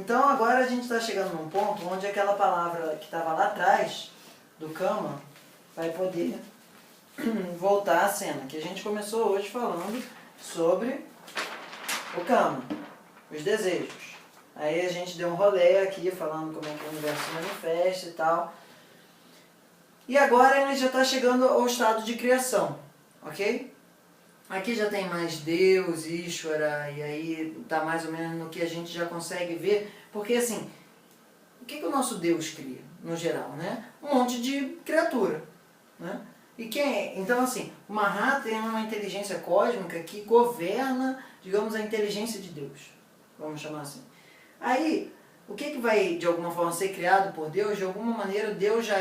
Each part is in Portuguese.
Então agora a gente está chegando num ponto onde aquela palavra que estava lá atrás, do Kama, vai poder voltar à cena. Que a gente começou hoje falando sobre o Kama, os desejos. Aí a gente deu um rolê aqui falando como é que o universo se manifesta e tal. E agora ele já está chegando ao estado de criação, ok? Aqui já tem mais Deus, Ishvara, e aí está mais ou menos no que a gente já consegue ver. Porque assim, o que o nosso Deus cria, no geral, né? Um monte de criatura, né? E então assim, o Mahata é uma inteligência cósmica que governa, digamos, a inteligência de Deus, vamos chamar assim. Aí, o que vai de alguma forma ser criado por Deus, de alguma maneira Deus já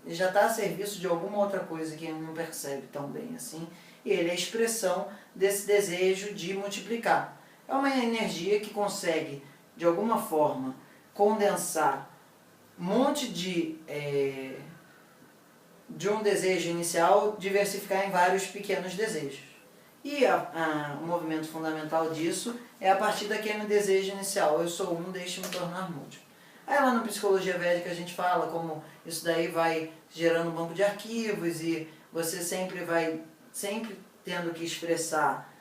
está a serviço de alguma outra coisa que ele não percebe tão bem assim, e ele é a expressão desse desejo de multiplicar. É uma energia que consegue, de alguma forma, condensar um monte de um desejo inicial, diversificar em vários pequenos desejos. E o movimento fundamental disso é a partir daquele desejo inicial, eu sou um, deixe-me tornar múltiplo. Aí lá na Psicologia Védica a gente fala como isso daí vai gerando um banco de arquivos e você sempre tendo que expressar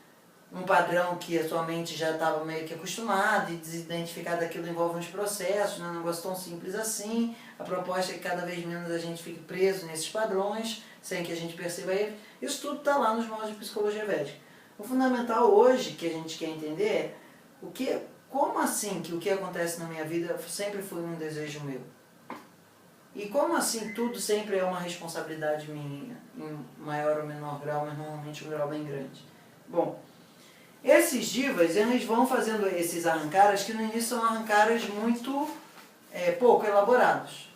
um padrão que a sua mente já estava meio que acostumada e desidentificar daquilo envolve uns processos, não é um negócio tão simples assim. A proposta é que cada vez menos a gente fique preso nesses padrões, sem que a gente perceba eles. Isso tudo está lá nos moldes de Psicologia Védica. O fundamental hoje que a gente quer entender é como assim que o que acontece na minha vida sempre foi um desejo meu? E como assim tudo sempre é uma responsabilidade minha, em maior ou menor grau, mas normalmente um grau bem grande? Bom, esses divas, eles vão fazendo esses arrancaras, que no início são arrancaras muito pouco elaborados.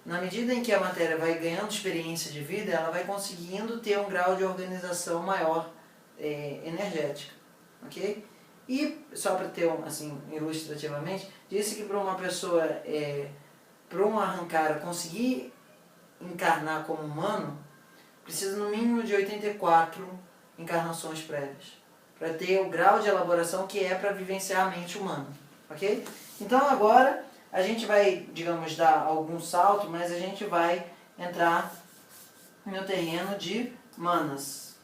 Na medida em que a matéria vai ganhando experiência de vida, ela vai conseguindo ter um grau de organização maior energética, ok? E, só para ter, assim, ilustrativamente, disse que para uma pessoa, para um arrancara conseguir encarnar como humano, precisa no mínimo de 84 encarnações prévias, para ter o grau de elaboração que é para vivenciar a mente humana, ok? Então agora a gente vai, digamos, dar algum salto, mas a gente vai entrar no terreno de manas.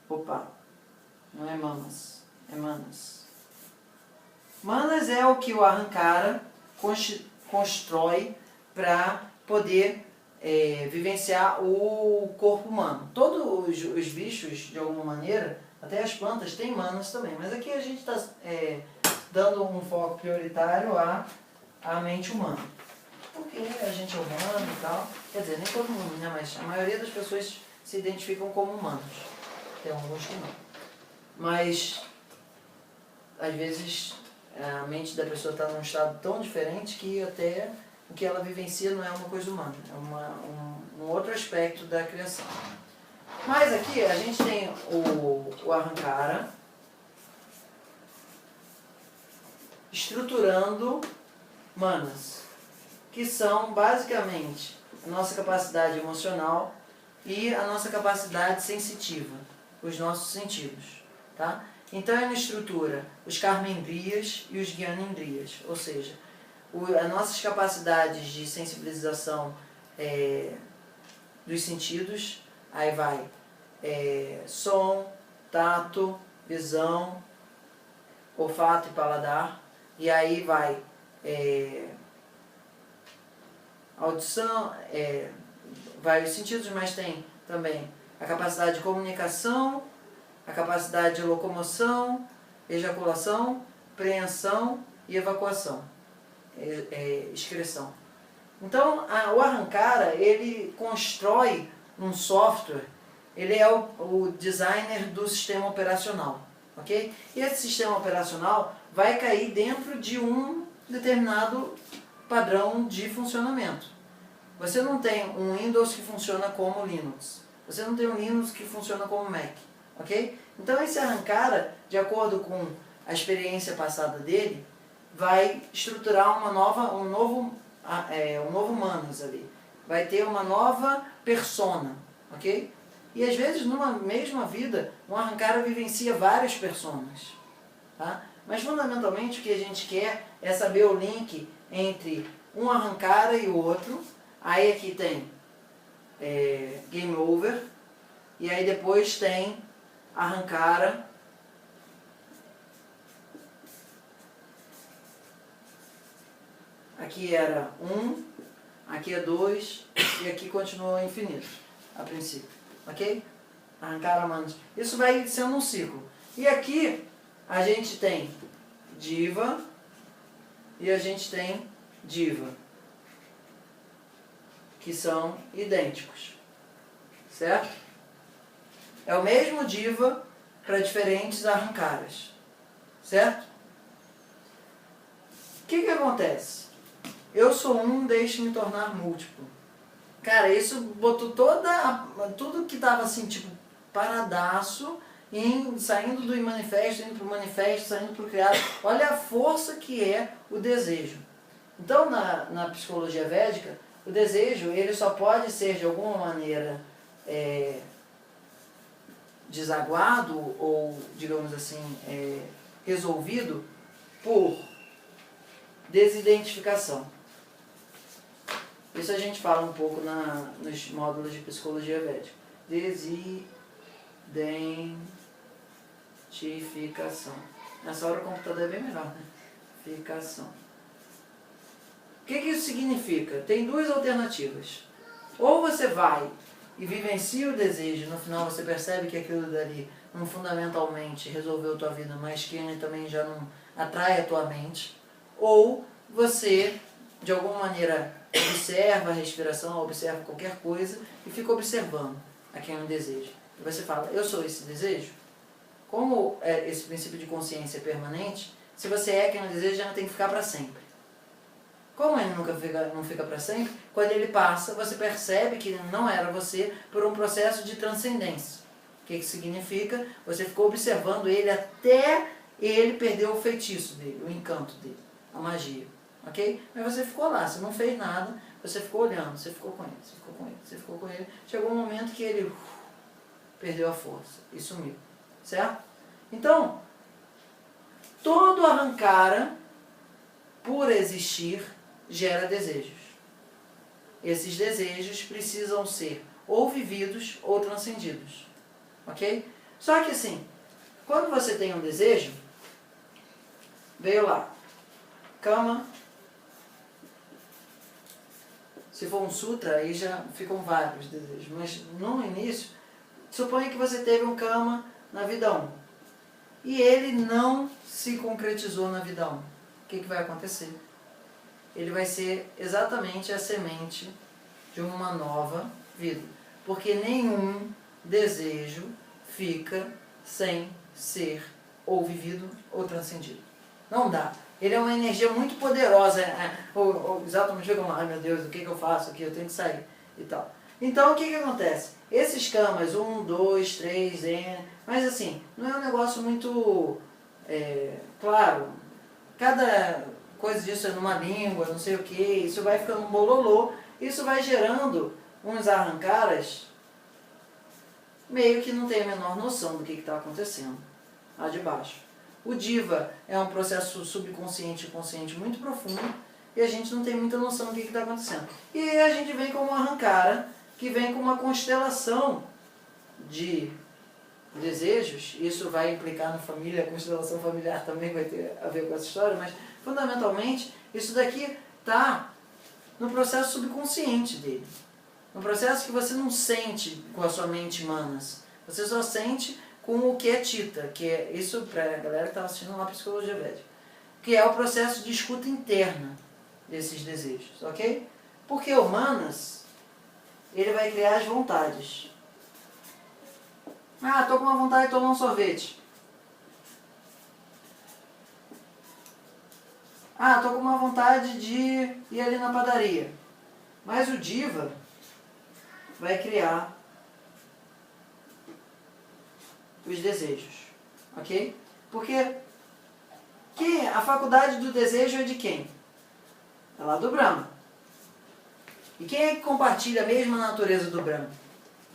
Opa, não é manas, é manas. Manas é o que o arrancara constrói para poder vivenciar o corpo humano. Todos os bichos, de alguma maneira, até as plantas, têm manas também. Mas aqui a gente está dando um foco prioritário à mente humana. Porque a gente é humano e tal. Quer dizer, nem todo mundo, né? Mas a maioria das pessoas se identificam como humanos. Tem alguns que não. Mas, às vezes, a mente da pessoa está num estado tão diferente que até o que ela vivencia não é uma coisa humana. É um outro aspecto da criação. Mas aqui a gente tem o arrancara estruturando manas, que são basicamente a nossa capacidade emocional e a nossa capacidade sensitiva, os nossos sentidos. Tá? Então ele estrutura os karmendriyas e os gyanendriyas, ou seja, as nossas capacidades de sensibilização dos sentidos, aí vai som, tato, visão, olfato e paladar, e aí vai audição, vai os sentidos, mas tem também a capacidade de comunicação, a capacidade de locomoção, ejaculação, preensão e evacuação, excreção. Então, o arrancara, ele constrói um software, ele é o designer do sistema operacional, ok? E esse sistema operacional vai cair dentro de um determinado padrão de funcionamento. Você não tem um Windows que funciona como Linux, você não tem um Linux que funciona como Mac, ok? Então esse arrancara, de acordo com a experiência passada dele, vai estruturar um novo Manas ali. Vai ter uma nova persona, ok? E às vezes numa mesma vida, um arrancara vivencia várias personas. Tá? Mas fundamentalmente o que a gente quer é saber o link entre um arrancara e o outro. Aí aqui tem game over, e aí depois tem arrancara, aqui era 1, aqui é 2 e aqui continua infinito, a princípio, ok? Arrancara manos. Isso vai sendo um ciclo. E aqui a gente tem diva e a gente tem diva, que são idênticos, certo? É o mesmo diva para diferentes arrancaras, certo? O que acontece? Eu sou um, deixe-me tornar múltiplo. Cara, isso botou tudo que tava assim, tipo, paradaço, saindo do imanifesto, indo pro manifesto, saindo pro criado. Olha a força que é o desejo. Então, na psicologia védica, o desejo, ele só pode ser de alguma maneira desaguado ou, digamos assim, resolvido por desidentificação. Isso a gente fala um pouco nos módulos de psicologia védica. Desidentificação. Nessa hora o computador é bem melhor, né? Ficação. O que isso significa? Tem duas alternativas. Ou você vai e vivencia o desejo, no final você percebe que aquilo dali não fundamentalmente resolveu a tua vida, mas que ele também já não atrai a tua mente. Ou você, de alguma maneira, observa a respiração, observa qualquer coisa e fica observando aquele desejo. E você fala, eu sou esse desejo? Como esse princípio de consciência é permanente, se você é aquele desejo, já não tem que ficar para sempre. Como ele não fica para sempre, quando ele passa, você percebe que não era você por um processo de transcendência. O que significa? Você ficou observando ele até ele perder o feitiço dele, o encanto dele, a magia. Ok? Mas você ficou lá, você não fez nada, você ficou olhando, você ficou com ele, você ficou com ele, você ficou com ele. Chegou um momento que ele perdeu a força e sumiu. Certo? Então, todo arrancara, por existir, gera desejos. Esses desejos precisam ser ou vividos ou transcendidos. Ok? Só que assim, quando você tem um desejo, veio lá, cama. Se for um sutra, aí já ficam vários desejos. Mas no início, suponha que você teve um kama na vida 1. E ele não se concretizou na vida 1. O que vai acontecer? Ele vai ser exatamente a semente de uma nova vida. Porque nenhum desejo fica sem ser ou vivido ou transcendido. Não dá. Ele é uma energia muito poderosa. Exatamente como, ai meu Deus, o que eu faço aqui? Eu tenho que sair e tal. Então o que acontece? Esses kamas, 1, 2, 3, N, mas assim, não é um negócio muito claro. Cada coisa disso é numa língua, não sei o que, isso vai ficando um bololô, isso vai gerando uns arrancaras meio que não tem a menor noção do que está acontecendo lá de baixo. O diva é um processo subconsciente e consciente muito profundo e a gente não tem muita noção do que está acontecendo. E aí a gente vem com uma arrancara que vem com uma constelação de desejos. Isso vai implicar na família, a constelação familiar também vai ter a ver com essa história, mas fundamentalmente isso daqui está no processo subconsciente dele. No processo que você não sente com a sua mente manas, você só sente com o que é Tita, que é isso para a galera que está assistindo lá a Psicologia Védica, que é o processo de escuta interna desses desejos, ok? Porque o manas, ele vai criar as vontades. Ah, estou com uma vontade de tomar um sorvete. Ah, estou com uma vontade de ir ali na padaria. Mas o diva vai criar os desejos, ok? Porque a faculdade do desejo é de quem? É lá do Brahma. E quem é que compartilha a mesma natureza do Brahma?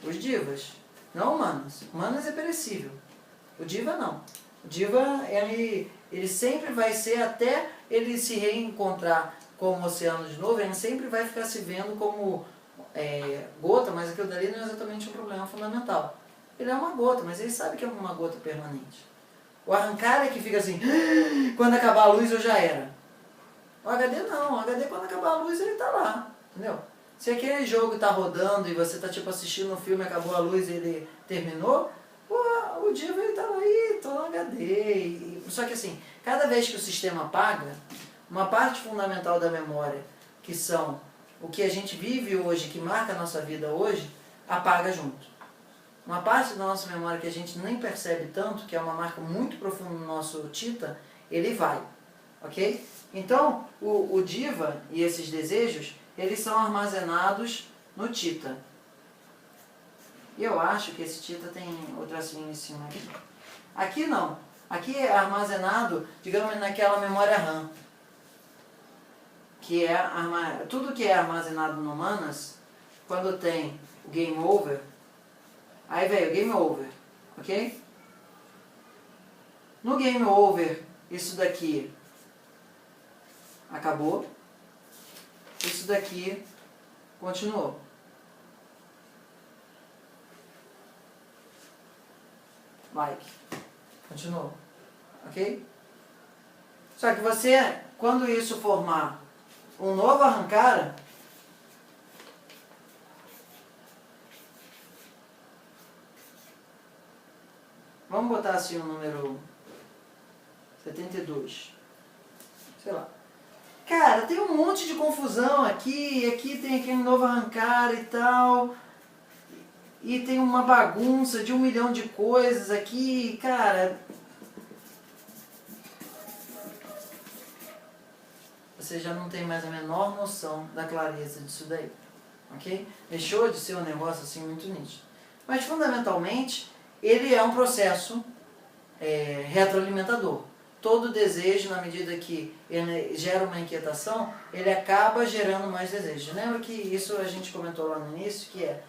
Os divas, não humanos. Humanos é perecível. O diva não. O Diva, ele sempre vai ser, até ele se reencontrar com o oceano de novo, ele sempre vai ficar se vendo como gota, mas aquilo dali não é exatamente um problema fundamental. Ele é uma gota, mas ele sabe que é uma gota permanente. O arrancar é que fica assim, quando acabar a luz eu já era. O HD não, o HD quando acabar a luz ele tá lá, entendeu? Se aquele jogo tá rodando e você tá tipo assistindo um filme, acabou a luz e ele terminou, o Diva ele tá lá e tô no HD. Só que assim, cada vez que o sistema apaga, uma parte fundamental da memória, que são o que a gente vive hoje, que marca a nossa vida hoje, apaga junto. Uma parte da nossa memória que a gente nem percebe tanto, que é uma marca muito profunda no nosso Tita, ele vai, ok? Então, o Diva e esses desejos, eles são armazenados no Tita. E eu acho que esse Tita tem o tracinho em cima aqui. Aqui não. Aqui é armazenado, digamos, naquela memória RAM. Que é tudo que é armazenado no Manas, quando tem o Game Over, aí veio o Game Over, ok? No Game Over, isso daqui acabou, isso daqui continuou. Like, continuou, ok? Só que você, quando isso formar um novo arrancar, vamos botar assim o número 72, sei lá. Cara, tem um monte de confusão aqui tem aquele novo arrancar e tal, e tem uma bagunça de 1 milhão de coisas aqui, cara. Você já não tem mais a menor noção da clareza disso daí, ok? Deixou de ser um negócio assim muito nítido. Mas fundamentalmente, ele é um processo retroalimentador. Todo desejo, na medida que ele gera uma inquietação, ele acaba gerando mais desejos. Lembra que isso a gente comentou lá no início, que é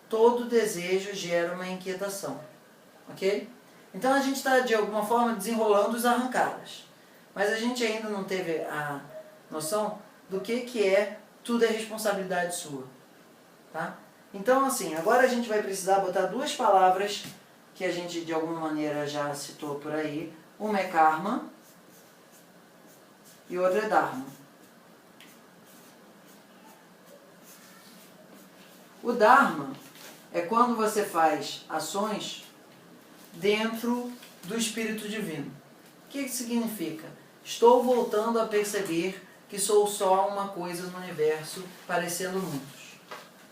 todo desejo gera uma inquietação, ok? Então a gente está de alguma forma desenrolando os arrancadas, mas a gente ainda não teve a noção do que é tudo é responsabilidade sua, tá? Então assim, agora a gente vai precisar botar duas palavras que a gente de alguma maneira já citou por aí. Uma é karma e outra é dharma. O dharma é quando você faz ações dentro do Espírito Divino. O que significa? Estou voltando a perceber que sou só uma coisa no universo, parecendo muitos.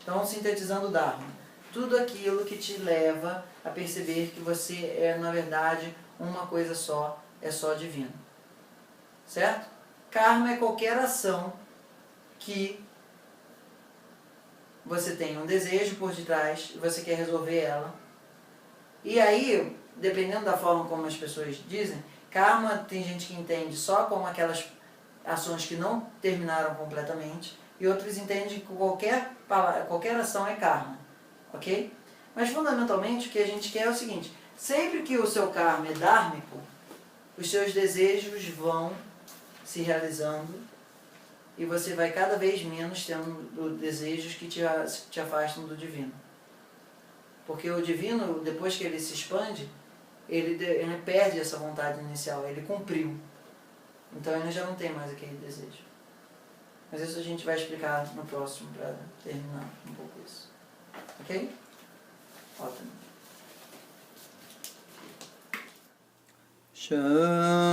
Então, sintetizando o Dharma, tudo aquilo que te leva a perceber que você é, na verdade, uma coisa só, é só divino. Certo? Karma é qualquer ação que você tem um desejo por detrás e você quer resolver ela. E aí, dependendo da forma como as pessoas dizem, karma tem gente que entende só como aquelas ações que não terminaram completamente, e outros entendem que qualquer ação é karma, ok? Mas fundamentalmente o que a gente quer é o seguinte: sempre que o seu karma é dármico, os seus desejos vão se realizando e você vai cada vez menos tendo desejos que te afastam do divino. Porque o divino, depois que ele se expande, ele perde essa vontade inicial, ele cumpriu. Então ele já não tem mais aquele desejo. Mas isso a gente vai explicar no próximo para terminar um pouco isso. Ok? Ótimo. Shanti.